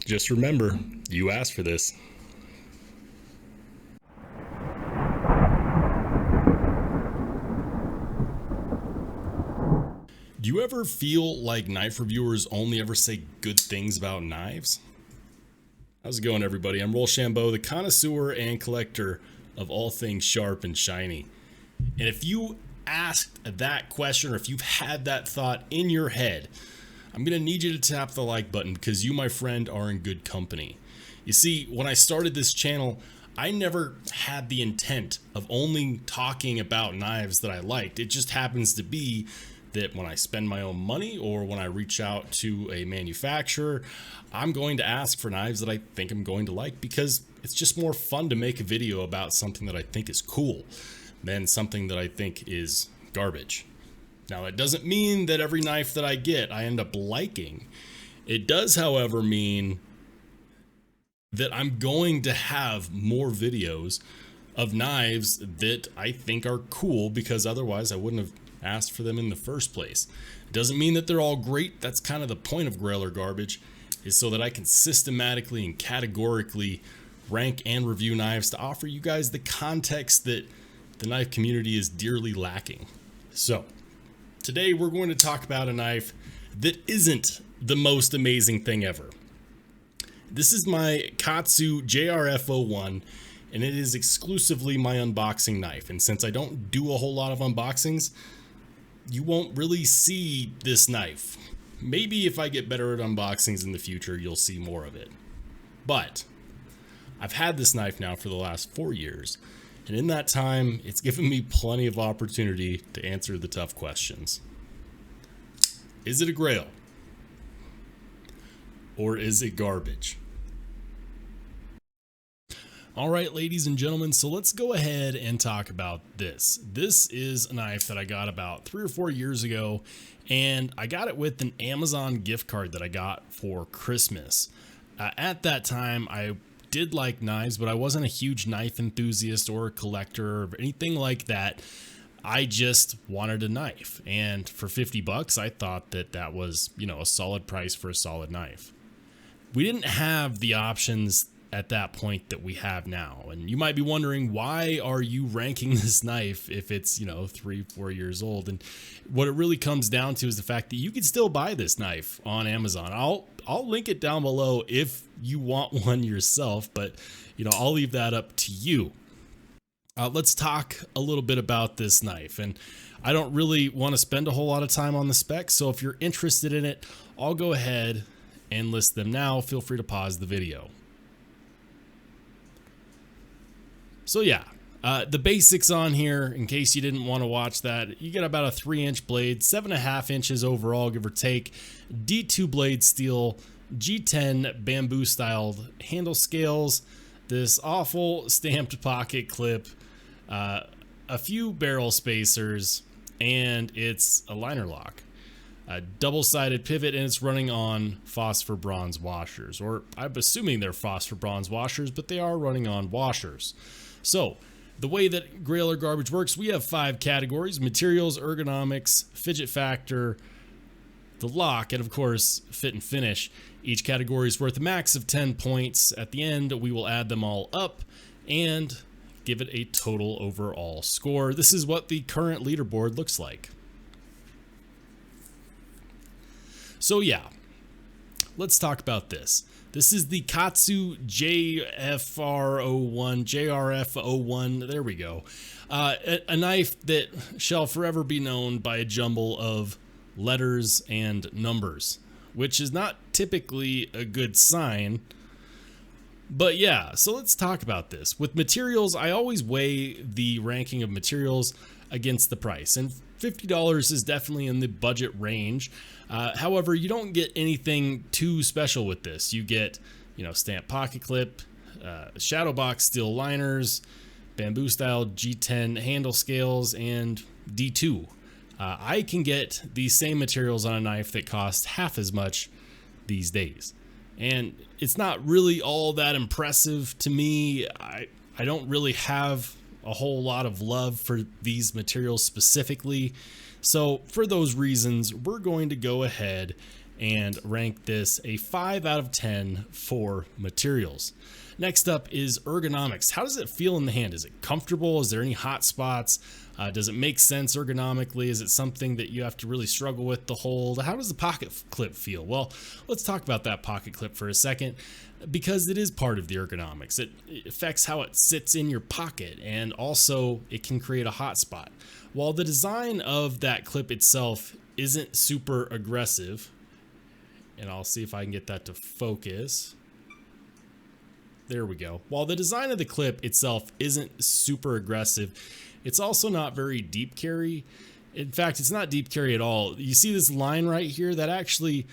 Just remember, you asked for this. Do you ever feel like knife reviewers only ever say good things about knives? How's it going, everybody? I'm Rollshambo, the connoisseur and collector of all things sharp and shiny. And if you asked that question, or if you've had that thought in your head, I'm going to need you to tap the like button, because you, my friend, are in good company. You see, when I started this channel, I never had the intent of only talking about knives that I liked. It just happens to be that when I spend my own money or when I reach out to a manufacturer, I'm going to ask for knives that I think I'm going to like, because it's just more fun to make a video about something that I think is cool than something that I think is garbage. Now, it doesn't mean that every knife that I get I end up liking. It does, however, mean that I'm going to have more videos of knives that I think are cool, because otherwise I wouldn't have asked for them in the first place. It doesn't mean that they're all great. That's kind of the point of Grail or Garbage, is so that I can systematically and categorically rank and review knives to offer you guys the context that the knife community is dearly lacking. So today we're going to talk about a knife that isn't the most amazing thing ever. This is my Katsu JRF01, and it is exclusively my unboxing knife. And since I don't do a whole lot of unboxings, you won't really see this knife. Maybe if I get better at unboxings in the future, you'll see more of it. But I've had this knife now for the last 4 years, and in that time, it's given me plenty of opportunity to answer the tough questions. Is it a Grail? Or is it garbage? All right, ladies and gentlemen, so let's go ahead and talk about this. This is a knife that I got about 3 or 4 years ago, and I got it with an Amazon gift card that I got for Christmas. At that time, I did like knives, but I wasn't a huge knife enthusiast or a collector or anything like that. I just wanted a knife, and for 50 bucks, I thought that that was, a solid price for a solid knife. We didn't have the options at that point that we have now. And you might be wondering, why are you ranking this knife if it's, 3-4 years old? And what it really comes down to is the fact that you can still buy this knife on Amazon. I'll link it down below if you want one yourself, but I'll leave that up to you. Let's talk a little bit about this knife. And I don't really want to spend a whole lot of time on the specs, so if you're interested in it, I'll go ahead and list them now. Feel free to pause the video. So yeah, the basics on here, in case you didn't want to watch that, you get about a 3-inch blade, 7.5 inches overall, give or take, D2 blade steel, G10 bamboo styled handle scales, this awful stamped pocket clip, a few barrel spacers, and it's a liner lock. A double-sided pivot, and it's running on phosphor bronze washers, or I'm assuming they're phosphor bronze washers, but they are running on washers. So the way that Grail or Garbage works, we have 5 categories: materials, ergonomics, fidget factor, the lock, and of course fit and finish. Each category is worth a max of 10 points. At the end, we will add them all up and give it a total overall score. This is what the current leaderboard looks like. So yeah, let's talk about this. This is the Katsu JRF01, there we go. A knife that shall forever be known by a jumble of letters and numbers, which is not typically a good sign. But yeah, so let's talk about this. With materials, I always weigh the ranking of materials against the price, and $50 is definitely in the budget range. However, you don't get anything too special with this. You get, stamped pocket clip, shadow box steel liners, bamboo style G10 handle scales, and D2. I can get these same materials on a knife that cost half as much these days. And it's not really all that impressive to me. I don't really have a whole lot of love for these materials specifically. So for those reasons, we're going to go ahead and rank this a 5 out of 10 for materials. Next up is ergonomics. How does it feel in the hand? Is it comfortable? Is there any hot spots? Does it make sense ergonomically? Is it something that you have to really struggle with to hold? How does the pocket clip feel? Well, let's talk about that pocket clip for a second, because it is part of the ergonomics. It affects how it sits in your pocket, and also it can create a hot spot. While the design of that clip itself isn't super aggressive, and I'll see if I can get that to focus. There we go. While the design of the clip itself isn't super aggressive, it's also not very deep carry. In fact, it's not deep carry at all. You see this line right here that actually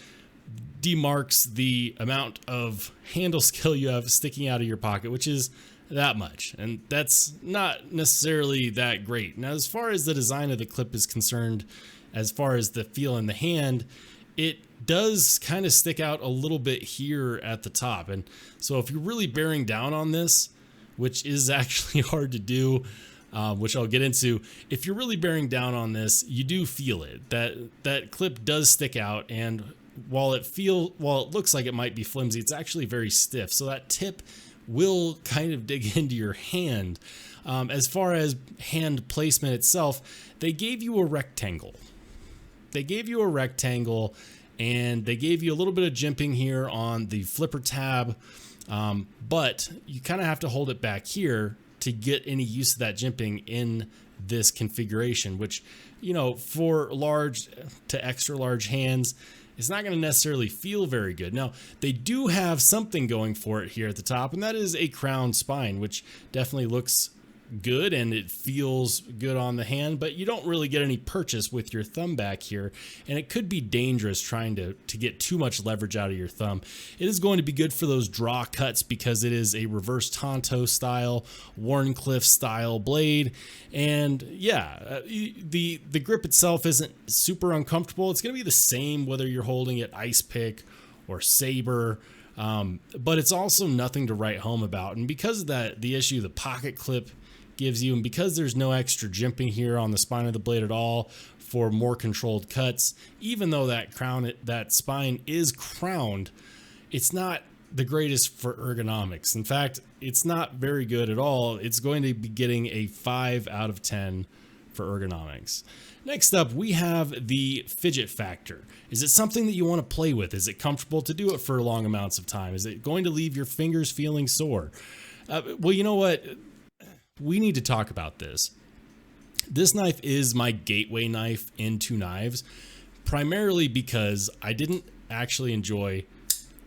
demarks the amount of handle skill you have sticking out of your pocket, which is that much. And that's not necessarily that great. Now, as far as the design of the clip is concerned, as far as the feel in the hand, it does kind of stick out a little bit here at the top. And so if you're really bearing down on this, which is actually hard to do, which I'll get into, if you're really bearing down on this, you do feel it. That clip does stick out, and while it looks like it might be flimsy, it's actually very stiff. So that tip will kind of dig into your hand. As far as hand placement itself, they gave you a rectangle. And they gave you a little bit of jimping here on the flipper tab, but you kind of have to hold it back here to get any use of that jimping in this configuration, which, you know, for large to extra large hands, it's not going to necessarily feel very good. Now, they do have something going for it here at the top, and that is a crown spine, which definitely looks good and it feels good on the hand, but you don't really get any purchase with your thumb back here, and it could be dangerous trying to get too much leverage out of your thumb. It is going to be good for those draw cuts because it is a reverse Tonto style, Warncliffe style blade, and yeah, the grip itself isn't super uncomfortable. It's going to be the same whether you're holding it ice pick or saber, but it's also nothing to write home about. And because of that, the issue the pocket clip gives you, and because there's no extra jimping here on the spine of the blade at all for more controlled cuts, even though that spine is crowned, it's not the greatest for ergonomics. In fact, it's not very good at all. It's going to be getting a 5 out of 10 for ergonomics. Next up, we have the Fidget Factor. Is it something that you want to play with? Is it comfortable to do it for long amounts of time? Is it going to leave your fingers feeling sore? Well, you know what? We need to talk about this. This knife is my gateway knife into knives, primarily because I didn't actually enjoy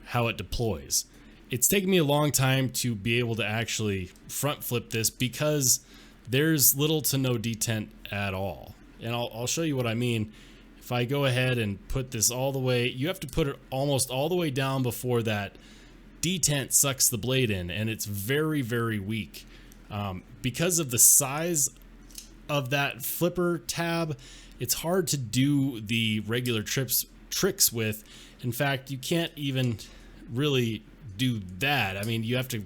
how it deploys. It's taken me a long time to be able to actually front flip this because there's little to no detent at all. And I'll show you what I mean. If I go ahead and put this all the way, you have to put it almost all the way down before that detent sucks the blade in, and it's very, very weak. Because of the size of that flipper tab, it's hard to do the regular tricks with. In fact, you can't even really do that. I mean, you have to,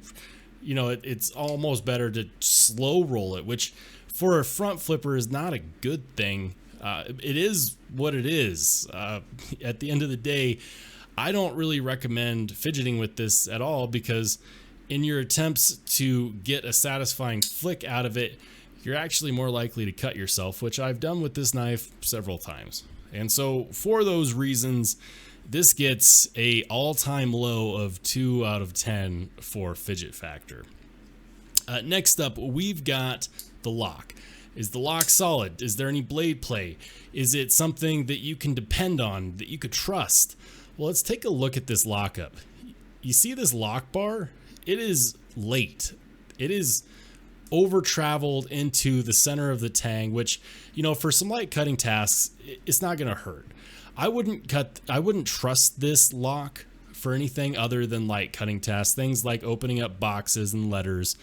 you know, it's almost better to slow roll it, which for a front flipper is not a good thing. It is what it is. At the end of the day, I don't really recommend fidgeting with this at all, because in your attempts to get a satisfying flick out of it, you're actually more likely to cut yourself, which I've done with this knife several times. And so for those reasons, this gets a all-time low of 2 out of 10 for Fidget Factor. Next up, we've got the lock. Is the lock solid? Is there any blade play? Is it something that you can depend on, that you could trust? Well, let's take a look at this lockup. You see this lock bar? It is late. It is over traveled into the center of the tang, which, you know, for some light cutting tasks, it's not going to hurt. I wouldn't trust this lock for anything other than light cutting tasks, things like opening up boxes and letters.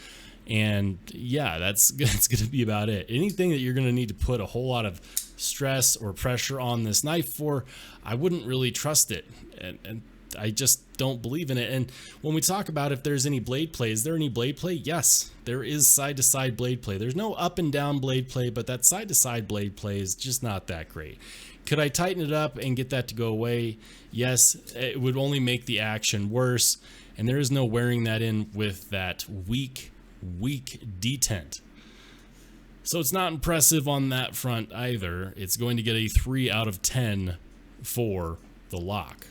And yeah, that's going to be about it. Anything that you're going to need to put a whole lot of stress or pressure on this knife for, I wouldn't really trust it. And I just don't believe in it. And when we talk about if there's any blade play, is there any blade play? Yes, there is side-to-side blade play. There's no up and down blade play, but that side-to-side blade play is just not that great. Could I tighten it up and get that to go away? Yes, it would only make the action worse. And there is no wearing that in with that weak detent. So it's not impressive on that front either. It's going to get a 3 out of 10 for the lock.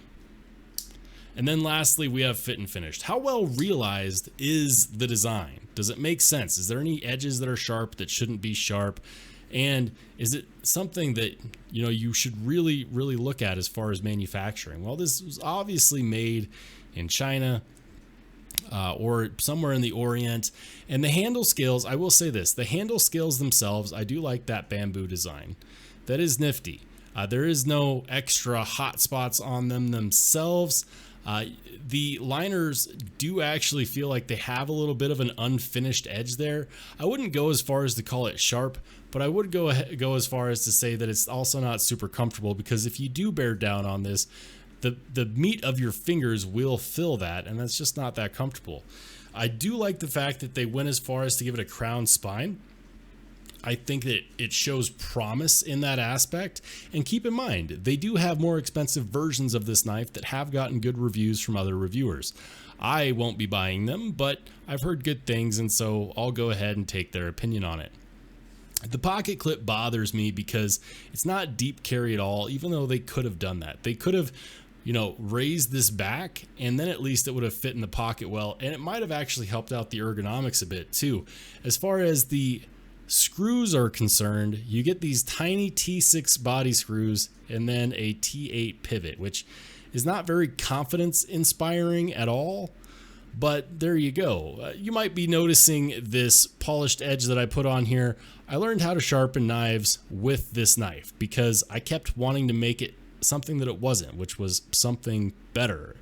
And then lastly, we have fit and finished. How well realized is the design? Does it make sense? Is there any edges that are sharp that shouldn't be sharp? And is it something that, you know, you should really look at as far as manufacturing? Well, this was obviously made in China or somewhere in the Orient. And the handle scales, I will say this, the handle scales themselves, I do like that bamboo design. That is nifty. There is no extra hot spots on them themselves. The liners do actually feel like they have a little bit of an unfinished edge there. I wouldn't go as far as to call it sharp, but I would go as far as to say that it's also not super comfortable, because if you do bear down on this, the meat of your fingers will fill that, and that's just not that comfortable. I do like the fact that they went as far as to give it a crown spine. I think that it shows promise in that aspect. And keep in mind, they do have more expensive versions of this knife that have gotten good reviews from other reviewers. I won't be buying them, but I've heard good things, and so I'll go ahead and take their opinion on it. The pocket clip bothers me because it's not deep carry at all, even though they could have done that. They could have, you know, raised this back, and then at least it would have fit in the pocket well, and it might have actually helped out the ergonomics a bit too. As far as the screws are concerned, you get these tiny T6 body screws and then a T8 pivot, which is not very confidence inspiring at all, but there you go. You might be noticing this polished edge that I put on here. I learned how to sharpen knives with this knife because I kept wanting to make it something that it wasn't, which was something better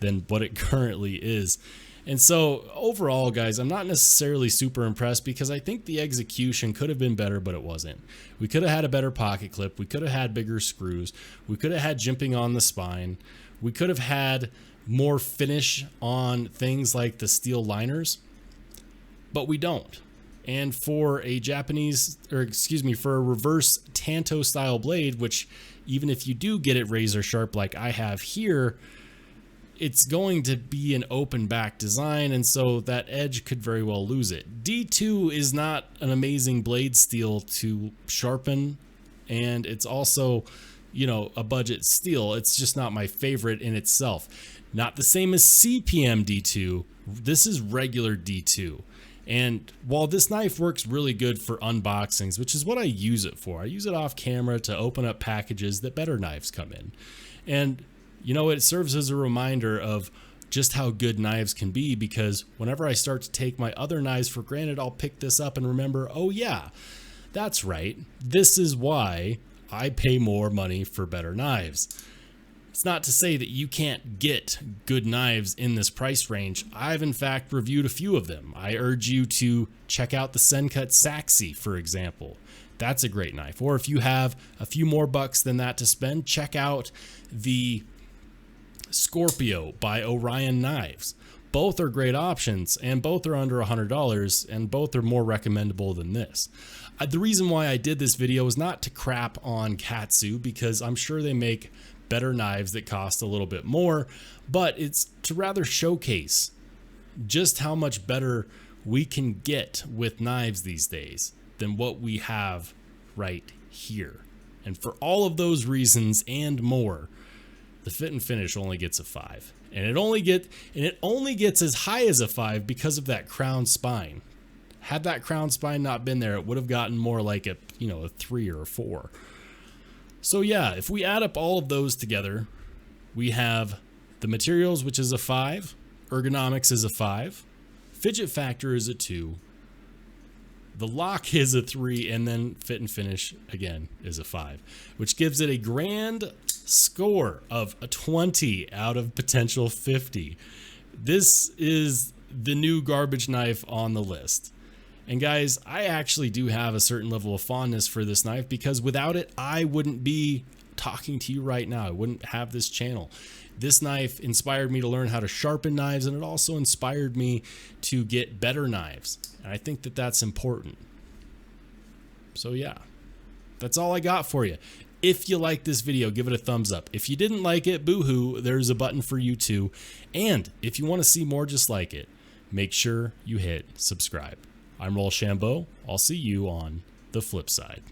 than what it currently is. And so overall, guys, I'm not necessarily super impressed because I think the execution could have been better, but it wasn't. We could have had a better pocket clip. We could have had bigger screws. We could have had jimping on the spine. We could have had more finish on things like the steel liners, but we don't. And for a for a reverse Tanto style blade, which even if you do get it razor sharp like I have here, it's going to be an open back design, and so that edge could very well lose it. D2 is not an amazing blade steel to sharpen, and it's also, you know, a budget steel. It's just not my favorite in itself. Not the same as CPM D2. This is regular D2. And while this knife works really good for unboxings, which is what I use it for, I use it off camera to open up packages that better knives come in. And you know, it serves as a reminder of just how good knives can be, because whenever I start to take my other knives for granted, I'll pick this up and remember, oh yeah, that's right. This is why I pay more money for better knives. It's not to say that you can't get good knives in this price range. I've in fact reviewed a few of them. I urge you to check out the Sencut Saxi, for example. That's a great knife. Or if you have a few more bucks than that to spend, check out the Scorpio by Orion Knives. Both are great options, and both are under $100, and both are more recommendable than this. The reason why I did this video is not to crap on Katsu, because I'm sure they make better knives that cost a little bit more, but it's to rather showcase just how much better we can get with knives these days than what we have right here. And for all of those reasons and more, the fit and finish only gets a 5, and it only gets as high as a 5 because of that crown spine. Had that crown spine not been there, it would have gotten more like a 3 or a 4. So yeah, if we add up all of those together, we have the materials, which is a 5, ergonomics is a 5, fidget factor is a 2, the lock is a 3, and then fit and finish again is a 5, which gives it a grand score of a 20 out of potential 50. This is the new garbage knife on the list. And guys, I actually do have a certain level of fondness for this knife because without it, I wouldn't be talking to you right now. I wouldn't have this channel. This knife inspired me to learn how to sharpen knives, and it also inspired me to get better knives. And I think that that's important. So yeah, that's all I got for you. If you like this video, give it a thumbs up. If you didn't like it, boo-hoo, there's a button for you too. And if you want to see more just like it, make sure you hit subscribe. I'm Rollshambo. I'll see you on the flip side.